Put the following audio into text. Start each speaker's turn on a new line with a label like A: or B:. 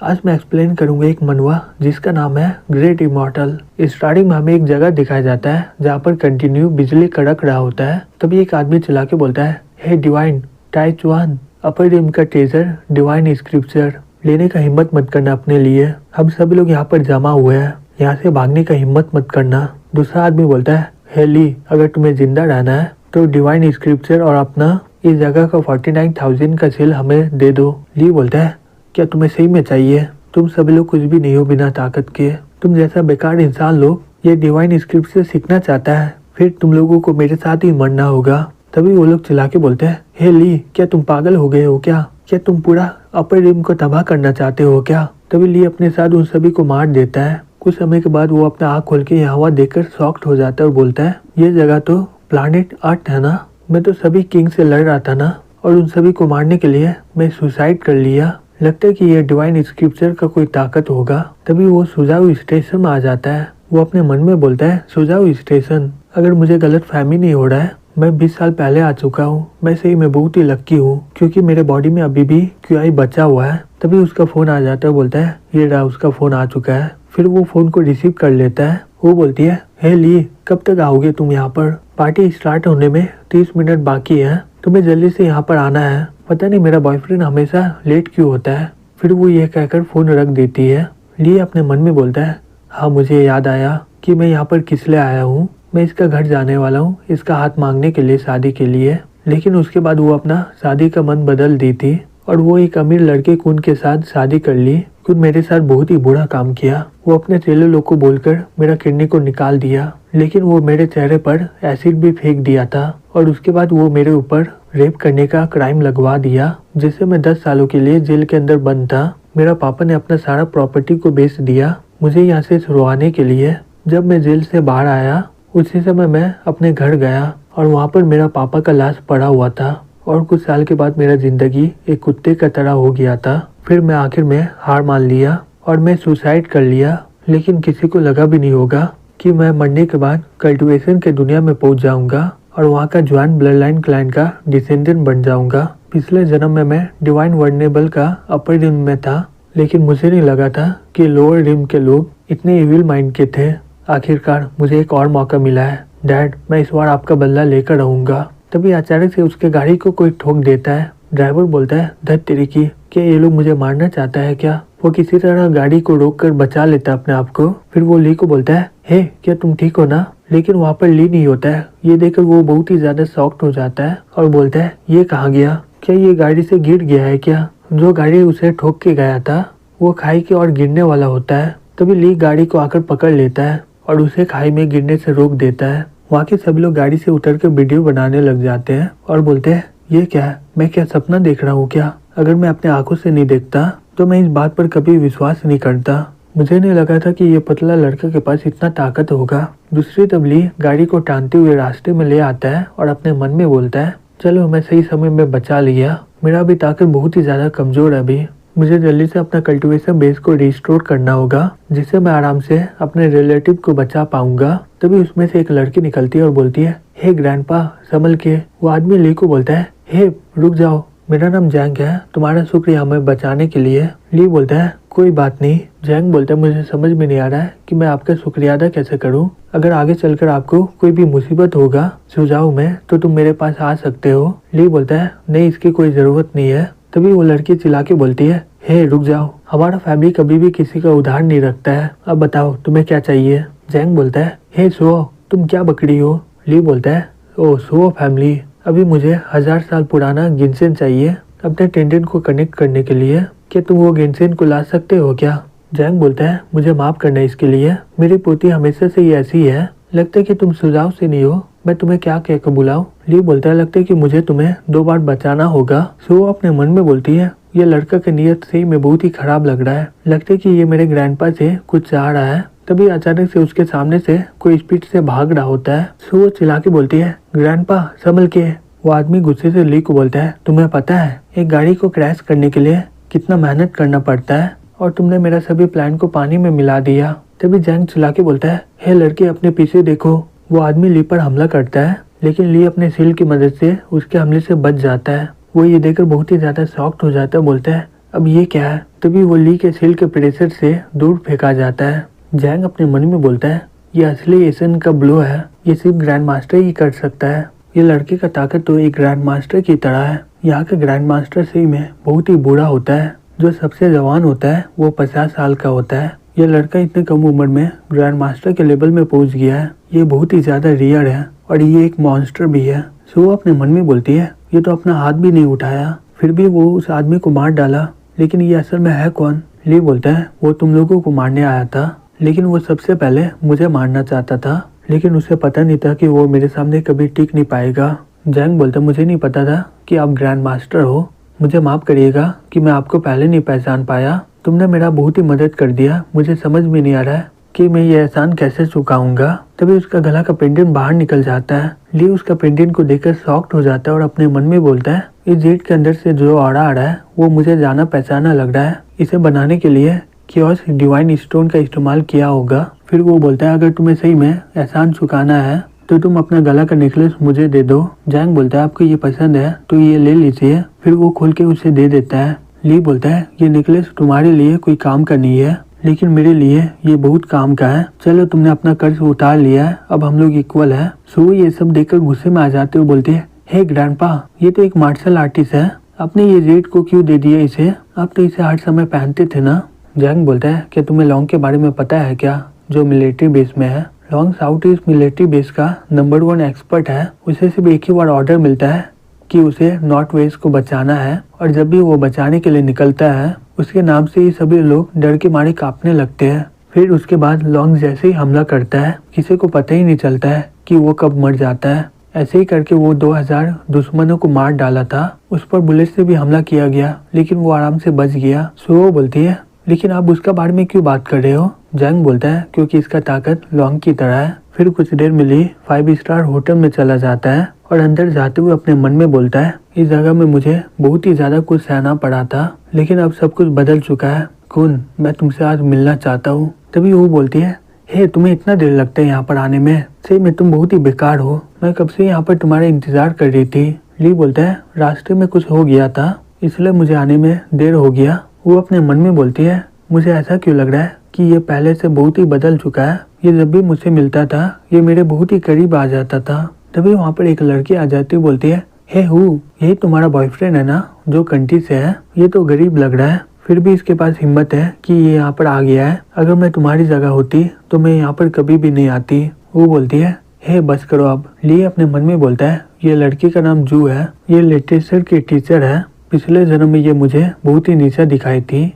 A: आज मैं एक्सप्लेन करूंगा एक मनवा जिसका नाम है ग्रेट इमॉर्टल। स्टार्टिंग में हमें एक जगह दिखाया जाता है जहाँ पर कंटिन्यू बिजली कड़क रहा होता है। तभी एक आदमी चिल्ला के बोलता है, हे डिवाइन टाइच 1 अपर रिम का ट्रेजर डिवाइन स्क्रिप्चर लेने का हिम्मत मत करना अपने लिए। हम सभी लोग यहाँ पर जमा हुए हैं, यहाँ से भागने का हिम्मत मत करना। दूसरा आदमी बोलता है, हे ली अगर तुम्हें जिंदा रहना है तो डिवाइन स्क्रिप्चर और अपना इस जगह का 49,000 का सेल हमें दे दो। ली बोलता है, क्या तुम्हें सही में चाहिए? तुम सभी लोग कुछ भी नहीं हो बिना ताकत के। तुम जैसा बेकार इंसान लोग ये डिवाइन स्क्रिप्ट से सीखना चाहता है, फिर तुम लोगों को मेरे साथ ही मरना होगा। तभी वो लोग चिल्ला के बोलते हैं, हे ली क्या तुम पागल हो गए हो क्या तुम पूरा अपर रिम को तबाह करना चाहते हो क्या? तभी ली अपने साथ उन सभी को मार देता है। कुछ समय के बाद वो अपना आँख खोल के यहाँ हवा देखकर शॉक्ड हो जाता है और बोलता है, ये जगह तो प्लानिट अर्थ है ना? मैं तो सभी किंग से लड़ रहा था ना, और उन सभी को मारने के लिए मैं सुसाइड कर लिया। लगता है कि ये डिवाइन स्क्रिप्चर का कोई ताकत होगा। तभी वो सुजाऊ स्टेशन में आ जाता है। वो अपने मन में बोलता है, सुजाऊ स्टेशन, अगर मुझे गलत फहमी नहीं हो रहा है, मैं 20 साल पहले आ चुका हूँ। मैं सही में बहुत ही लक्की हूँ क्योंकि मेरे बॉडी में अभी भी QI बचा हुआ है। तभी उसका फोन आ जाता है, बोलता है ये रहा उसका फोन आ चुका है। फिर वो फोन को रिसीव कर लेता है। वो बोलती है, हे ली कब तक आओगे तुम यहाँ पर? पार्टी स्टार्ट होने में 30 मिनट बाकी है, तुम्हें जल्दी से यहाँ पर आना है। पता नहीं मेरा बॉयफ्रेंड हमेशा लेट क्यों होता है। फिर वो ये कहकर फोन रख देती है। ली अपने मन में बोलता है, हाँ मुझे याद आया कि मैं यहाँ पर किस लिए आया हूँ। मैं इसका घर जाने वाला हूँ, इसका हाथ मांगने के लिए, शादी के लिए। लेकिन उसके बाद वो अपना शादी का मन बदल दी थी और वो एक अमीर लड़के कुन के साथ शादी कर ली। कुन मेरे साथ बहुत ही बुरा काम किया। वो अपने चेले लोग को बोलकर मेरा किडनी को निकाल दिया, लेकिन वो मेरे चेहरे पर एसिड भी फेंक दिया था और उसके बाद वो मेरे ऊपर रेप करने का क्राइम लगवा दिया, जिससे मैं 10 सालों के लिए जेल के अंदर बंद था। मेरा पापा ने अपना सारा प्रॉपर्टी को बेच दिया मुझे यहाँ से छुड़वाने के लिए। जब मैं जेल से बाहर आया उसी समय मैं अपने घर गया और वहाँ पर मेरा पापा का लाश पड़ा हुआ था और कुछ साल के बाद मेरा जिंदगी एक कुत्ते का तरह हो गया था। फिर मैं आखिर में हार मान लिया और मैं सुसाइड कर लिया। लेकिन किसी को लगा भी नहीं होगा कि मैं मरने के बाद कल्टिवेशन के दुनिया में पहुंच जाऊंगा और वहाँ का ज्वाइन ब्लड लाइन क्लाइंट का डिसेंडेंट बन जाऊंगा। पिछले जन्म में मैं डिवाइन वर्नेबल का अपर रिम में था, लेकिन मुझे नहीं लगा था कि लोअर रिम के लोग इतने इविल माइंड के थे। आखिरकार मुझे एक और मौका मिला है। डैड मैं इस बार आपका बदला लेकर रहूंगा। तभी अचानक से उसके गाड़ी को कोई ठोक देता है। ड्राइवर बोलता है, धत तेरी की, क्या ये लोग मुझे मारना चाहता है क्या? वो किसी तरह गाड़ी को रोककर बचा लेता है अपने आप को। फिर वो ली को बोलता है, हे क्या तुम ठीक हो ना? लेकिन वहाँ पर ली नहीं होता है। ये देखकर वो बहुत ही ज्यादा शॉक्ड हो जाता है और बोलता है, ये कहाँ गया? क्या ये गाड़ी से गिर गया है क्या? जो गाड़ी उसे ठोक के गया था वो खाई के और गिरने वाला होता है। तभी ली गाड़ी को आकर पकड़ लेता है और उसे खाई में गिरने से रोक देता है। वहाँ के सभी लोग गाड़ी से उतरकर वीडियो बनाने लग जाते हैं और बोलते हैं, ये क्या है? मैं क्या सपना देख रहा हूँ क्या? अगर मैं अपने आंखों से नहीं देखता तो मैं इस बात पर कभी विश्वास नहीं करता। मुझे नहीं लगा था कि ये पतला लड़का के पास इतना ताकत होगा। दूसरी तरफ ली गाड़ी को टानते हुए रास्ते में ले आता है और अपने मन में बोलता है, चलो मैं सही समय में बचा लिया। मेरा भी ताकत बहुत ही ज्यादा कमजोर है अभी। मुझे जल्दी से अपना कल्टीवेशन बेस को रिस्टोर करना होगा, जिससे मैं आराम से अपने रिलेटिव को बचा पाऊंगा। तभी उसमें से एक लड़की निकलती है और बोलती है, हे ग्रैंडपा संभल के। वो आदमी ली को बोलता है, हे रुक जाओ, मेरा नाम जैंग है, तुम्हारा शुक्रिया हमें बचाने के लिए। ली बोलता है, कोई बात नहीं। जैंग बोलता है, मुझे समझ में नहीं आ रहा है कि मैं आपका शुक्रिया अदा कैसे करूं। अगर आगे चलकर आपको कोई भी मुसीबत होगा सुझाव में तो तुम मेरे पास आ सकते हो। ली बोलता है, नहीं इसकी कोई जरूरत नहीं है। तभी वो लड़की चिल्ला के बोलती है, हे रुक जाओ, हमारा फैमिली कभी भी किसी का उधार नहीं रखता है। अब बताओ तुम्हें क्या चाहिए? जैंग बोलता है, हे सो तुम क्या बकरी हो? ली बोलता है, ओ सो फैमिली, अभी मुझे 1000 साल पुराना गिनसेन चाहिए अपने टेंडेंट को कनेक्ट करने के लिए। क्या तुम वो गिनसेन को ला सकते हो क्या? जैंग बोलता है, मुझे माफ करना इसके लिए, मेरी पोती हमेशा से ही ऐसी है। लगता है कि तुम सुझाव से नहीं हो, मैं तुम्हें क्या कहकर बुलाऊं? ली बोलता है, लगता है कि मुझे तुम्हें 2 बार बचाना होगा। सो अपने मन में बोलती है, ये लड़का की नीयत से ही में बहुत ही खराब लग रहा है। लगता है कि ये मेरे ग्रैंडपा से कुछ चाह रहा है। तभी अचानक से उसके सामने से कोई स्पीड से भाग रहा होता है। सो वो चिल्ला के बोलती है, ग्रैंडपा संभल के। वो आदमी गुस्से से ली को बोलता है, तुम्हें पता है एक गाड़ी को क्रैश करने के लिए कितना मेहनत करना पड़ता है और तुमने मेरा सभी प्लान को पानी में मिला दिया। तभी जैंग चिल्ला के बोलता है, हे लड़के अपने पीछे देखो। वो आदमी ली पर हमला करता है, लेकिन ली अपने सील की मदद से उसके हमले से बच जाता है। वो ये देखकर बहुत ही ज्यादा शॉक्ड हो जाता है, बोलता है, अब ये क्या है? तभी वो ली के सेल के प्रेशर से दूर फेंका जाता है। जैंग अपने मन में बोलता है, ये असली एसन का ब्लो है, ये सिर्फ ग्रैंड मास्टर ही कर सकता है। ये लड़के का ताकत तो एक ग्रैंड मास्टर की तरह है। यहाँ का ग्रैंड मास्टर सही में बहुत ही बुरा होता है। जो सबसे जवान होता है वो 50 साल का होता है। ये लड़का इतने कम उम्र में ग्रैंड मास्टर के लेवल में पहुंच गया है। ये बहुत ही ज्यादा रेयर है और ये एक मॉन्स्टर भी है। सो अपने मन में बोलती है, ये तो अपना हाथ भी नहीं उठाया, फिर भी वो उस आदमी को मार डाला, लेकिन ये असल में है कौन? ली बोलता है, वो तुम लोगों को मारने आया था, लेकिन वो सबसे पहले मुझे मारना चाहता था, लेकिन उसे पता नहीं था कि वो मेरे सामने कभी टिक नहीं पाएगा। जैंग बोलता, मुझे नहीं पता था कि आप ग्रैंड मास्टर हो, मुझे माफ करिएगा कि मैं आपको पहले नहीं पहचान पाया। तुमने मेरा बहुत ही मदद कर दिया, मुझे समझ में नहीं आ रहा है कि मैं ये एहसान कैसे चुकाऊंगा। तभी उसका गला का पेंडेंट बाहर निकल जाता है। ली उसका पेंडेंट को देखकर शॉक्ड हो जाता है और अपने मन में बोलता है, इस जेट के अंदर से जो ऑरा आ रहा है वो मुझे जाना पहचाना लग रहा है। इसे बनाने के लिए कियोस डिवाइन स्टोन का इस्तेमाल किया होगा। फिर वो बोलता है, अगर तुम्हें सही में एहसान चुकाना है तो तुम अपना गला का नेकलेस मुझे दे दो। जैंग बोलता है, आपको ये पसंद है तो ये ले लीजिए। फिर वो खोल के उसे दे देता है। ली बोलता है, ये नेकलेस तुम्हारे लिए कोई काम का नहीं है, लेकिन मेरे लिए ये बहुत काम का है। चलो तुमने अपना कर्ज उतार लिया है, अब हम लोग इक्वल है। सो ये सब देखकर गुस्से में आ जाते हुए बोलते हैं, हे ग्रैंडपा, ये तो एक मार्शल आर्टिस्ट है, आपने ये जेट को क्यों दे दिया इसे? आप तो इसे हर समय पहनते थे ना। जैंग बोलता है, क्या तुम्हें लॉन्ग के बारे में पता है क्या, जो मिलिट्री बेस में है? Long south east military base का नंबर 1 एक्सपर्ट है। उसे सिर्फ एक ही बार ऑर्डर मिलता है कि उसे नॉर्थ वेस्ट को बचाना है, और जब भी वो बचाने के लिए निकलता है उसके नाम से ही सभी लोग डर के मारे कांपने लगते हैं। फिर उसके बाद लॉन्ग जैसे ही हमला करता है किसी को पता ही नहीं चलता है कि वो कब मर जाता है। ऐसे ही करके वो 2000 दुश्मनों को मार डाला था। उस पर बुलेट से भी हमला किया गया, लेकिन वो आराम से बच गया। सो वो बोलती है, लेकिन आप उसका बारे में क्यों बात कर रहे हो? जैंग बोलता है, क्योंकि इसका ताकत लॉन्ग की तरह है। फिर कुछ देर में ली 5 स्टार होटल में चला जाता है और अंदर जाते हुए अपने मन में बोलता है, इस जगह में मुझे बहुत ही ज्यादा कुछ सहना पड़ा था, लेकिन अब सब कुछ बदल चुका है। कुन, मैं तुमसे आज मिलना चाहता हूँ। तभी वो बोलती है, हे तुम्हें इतना देर लगता है यहाँ पर आने में, सही में तुम बहुत ही बेकार हो, मैं कब से यहाँ पर तुम्हारा इंतजार कर रही थी। ली बोलता है, रास्ते में कुछ हो गया था इसलिए मुझे आने में देर हो गया। वो अपने मन में बोलती है, मुझे ऐसा क्यों लग रहा है कि ये पहले से बहुत ही बदल चुका है। ये जब भी मुझसे मिलता था ये मेरे बहुत ही करीब आ जाता था। तभी वहाँ पर एक लड़की आ जाती बोलती है, हे हु, यही तुम्हारा बॉयफ्रेंड है ना जो कंट्री से है? ये तो गरीब लग रहा है, फिर भी इसके पास हिम्मत है कि ये यहाँ पर आ गया है। अगर मैं तुम्हारी जगह होती तो मैं यहाँ पर कभी भी नहीं आती। वो बोलती है, हे बस करो अब। ली अपने मन में बोलता है, ये लड़की का नाम जू है, ये लिटरेचर की टीचर है, पिछले जन्म में ये मुझे बहुत ही नीचा दिखाई थी।